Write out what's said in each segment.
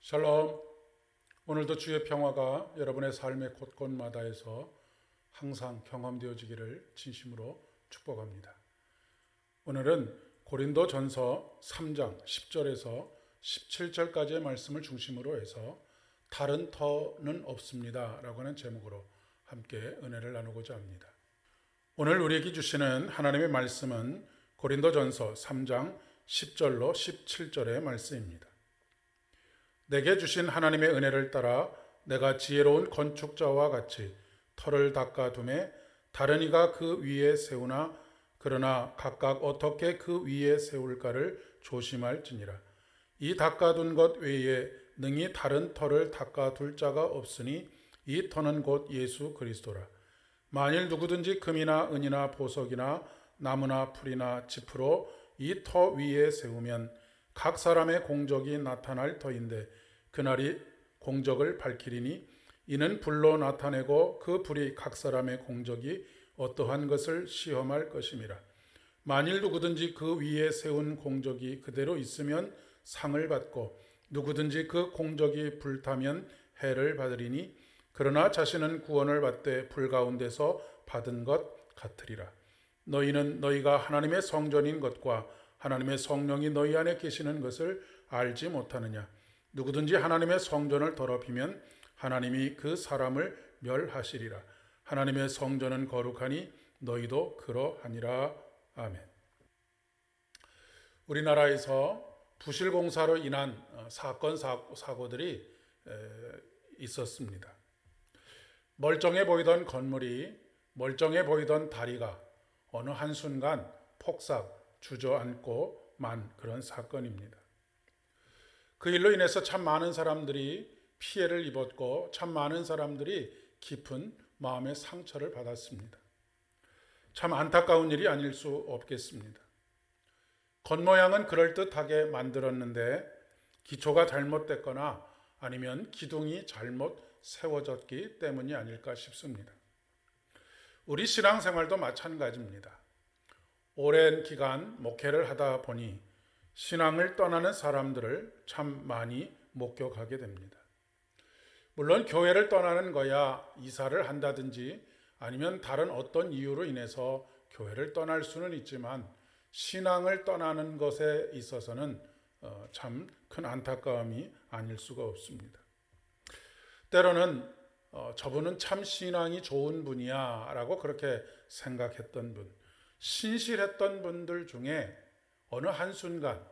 샬롬. 오늘도 주의 평화가 여러분의 삶의 곳곳마다에서 항상 경험되어지기를 진심으로 축복합니다. 오늘은 고린도 전서 3장 10절에서 17절까지의 말씀을 중심으로 해서 다른 터는 없습니다 라고 하는 제목으로 함께 은혜를 나누고자 합니다. 오늘 우리에게 주시는 하나님의 말씀은 고린도 전서 3장 10절로 17절의 말씀입니다. 내게 주신 하나님의 은혜를 따라 내가 지혜로운 건축자와 같이 터를 닦아둠에 다른 이가 그 위에 세우나 그러나 각각 어떻게 그 위에 세울까를 조심할지니라. 이 닦아둔 것 외에 능히 다른 터를 닦아둘 자가 없으니 이 터는 곧 예수 그리스도라. 만일 누구든지 금이나 은이나 보석이나 나무나 풀이나 짚으로 이 터 위에 세우면 각 사람의 공적이 나타날 터인데 그날이 공적을 밝히리니 이는 불로 나타내고 그 불이 각 사람의 공적이 어떠한 것을 시험할 것임이라. 만일 누구든지 그 위에 세운 공적이 그대로 있으면 상을 받고 누구든지 그 공적이 불타면 해를 받으리니 그러나 자신은 구원을 받되 불 가운데서 받은 것 같으리라. 너희는 너희가 하나님의 성전인 것과 하나님의 성령이 너희 안에 계시는 것을 알지 못하느냐. 누구든지 하나님의 성전을 더럽히면 하나님이 그 사람을 멸하시리라. 하나님의 성전은 거룩하니 너희도 그러하니라. 아멘. 우리나라에서 부실공사로 인한 사건 사고들이 있었습니다. 멀쩡해 보이던 건물이, 멀쩡해 보이던 다리가 어느 한순간 폭삭 주저앉고 만 그런 사건입니다. 그 일로 인해서 참 많은 사람들이 피해를 입었고 참 많은 사람들이 깊은 마음의 상처를 받았습니다. 참 안타까운 일이 아닐 수 없겠습니다. 겉모양은 그럴듯하게 만들었는데 기초가 잘못됐거나 아니면 기둥이 잘못 세워졌기 때문이 아닐까 싶습니다. 우리 신앙생활도 마찬가지입니다. 오랜 기간 목회를 하다 보니 신앙을 떠나는 사람들을 참 많이 목격하게 됩니다. 물론 교회를 떠나는 거야 이사를 한다든지 아니면 다른 어떤 이유로 인해서 교회를 떠날 수는 있지만 신앙을 떠나는 것에 있어서는 참 큰 안타까움이 아닐 수가 없습니다. 때로는 저분은 참 신앙이 좋은 분이야 라고 그렇게 생각했던 분, 신실했던 분들 중에 어느 한순간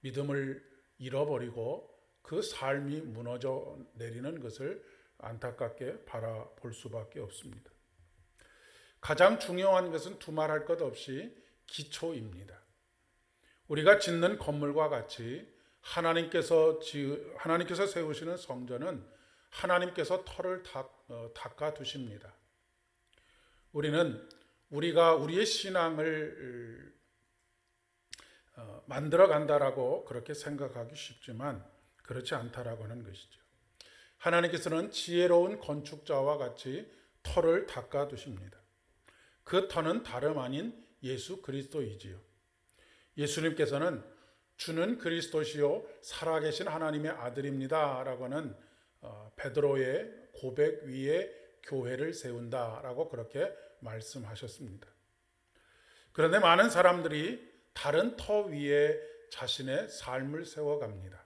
믿음을 잃어버리고 그 삶이 무너져 내리는 것을 안타깝게 바라볼 수밖에 없습니다. 가장 중요한 것은 두말할 것 없이 기초입니다. 우리가 짓는 건물과 같이 하나님께서 세우시는 성전은 하나님께서 터를 닦아 두십니다. 우리가 우리의 신앙을 만들어 간다라고 그렇게 생각하기 쉽지만 그렇지 않다라고 하는 것이죠. 하나님께서는 지혜로운 건축자와 같이 터를 닦아 두십니다. 그 터는 다름 아닌 예수 그리스도이지요. 예수님께서는 주는 그리스도시요 살아계신 하나님의 아들입니다 라고 하는 베드로의 고백 위에 교회를 세운다라고 그렇게 말씀하셨습니다. 그런데 많은 사람들이 다른 터 위에 자신의 삶을 세워갑니다.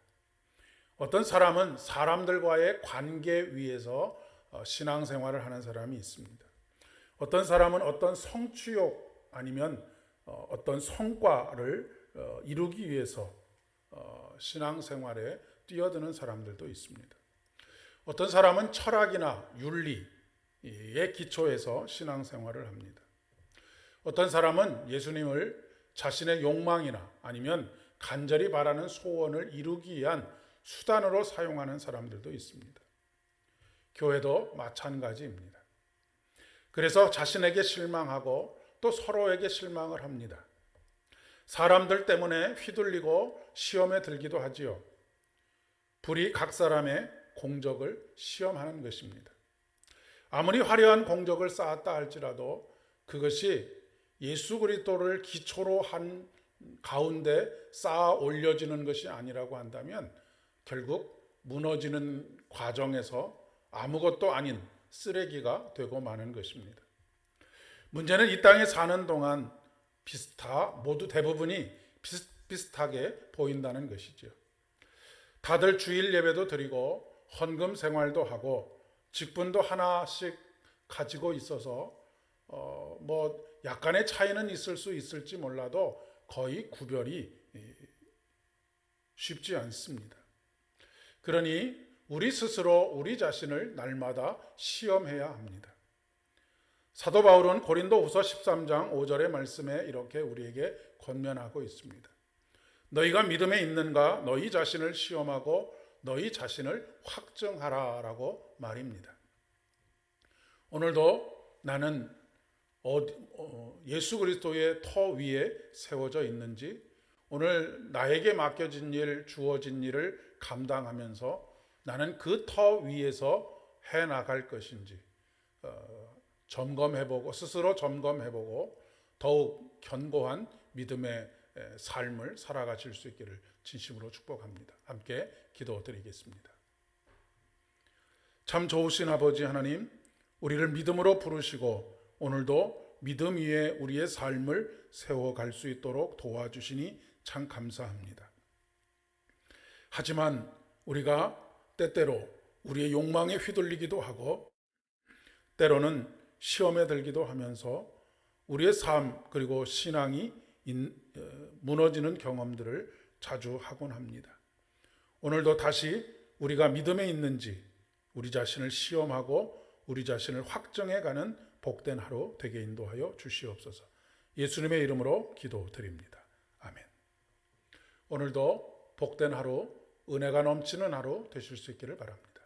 어떤 사람은 사람들과의 관계 위에서 신앙생활을 하는 사람이 있습니다. 어떤 사람은 어떤 성취욕 아니면 어떤 성과를 이루기 위해서 신앙생활에 뛰어드는 사람들도 있습니다. 어떤 사람은 철학이나 윤리의 기초에서 신앙생활을 합니다. 어떤 사람은 예수님을 자신의 욕망이나 아니면 간절히 바라는 소원을 이루기 위한 수단으로 사용하는 사람들도 있습니다. 교회도 마찬가지입니다. 그래서 자신에게 실망하고 또 서로에게 실망을 합니다. 사람들 때문에 휘둘리고 시험에 들기도 하지요. 불이 각 사람의 공적을 시험하는 것입니다. 아무리 화려한 공적을 쌓았다 할지라도 그것이 예수 그리스도를 기초로 한 가운데 쌓아 올려지는 것이 아니라고 한다면 결국 무너지는 과정에서 아무것도 아닌 쓰레기가 되고 마는 것입니다. 문제는 이 땅에 사는 동안 모두 대부분이 비슷하게 보인다는 것이죠. 다들 주일 예배도 드리고 헌금 생활도 하고 직분도 하나씩 가지고 있어서 약간의 차이는 있을 수 있을지 몰라도 거의 구별이 쉽지 않습니다. 그러니 우리 스스로 우리 자신을 날마다 시험해야 합니다. 사도 바울은 고린도후서 13장 5절의 말씀에 이렇게 우리에게 권면하고 있습니다. 너희가 믿음에 있는가 너희 자신을 시험하고 너희 자신을 확증하라라고 말입니다. 오늘도 나는 예수 그리스도의 터 위에 세워져 있는지, 오늘 나에게 맡겨진 일, 주어진 일을 감당하면서 나는 그 터 위에서 해나갈 것인지 스스로 점검해보고 더욱 견고한 믿음의 삶을 살아가실 수 있기를 진심으로 축복합니다. 함께 기도드리겠습니다. 참 좋으신 아버지 하나님, 우리를 믿음으로 부르시고 오늘도 믿음 위에 우리의 삶을 세워갈 수 있도록 도와주시니 참 감사합니다. 하지만 우리가 때때로 우리의 욕망에 휘둘리기도 하고 때로는 시험에 들기도 하면서 우리의 삶 그리고 신앙이 무너지는 경험들을 자주 하곤 합니다. 오늘도 다시 우리가 믿음에 있는지 우리 자신을 시험하고 우리 자신을 확정해가는 복된 하루 되게 인도하여 주시옵소서. 예수님의 이름으로 기도드립니다. 아멘. 오늘도 복된 하루, 은혜가 넘치는 하루 되실 수 있기를 바랍니다.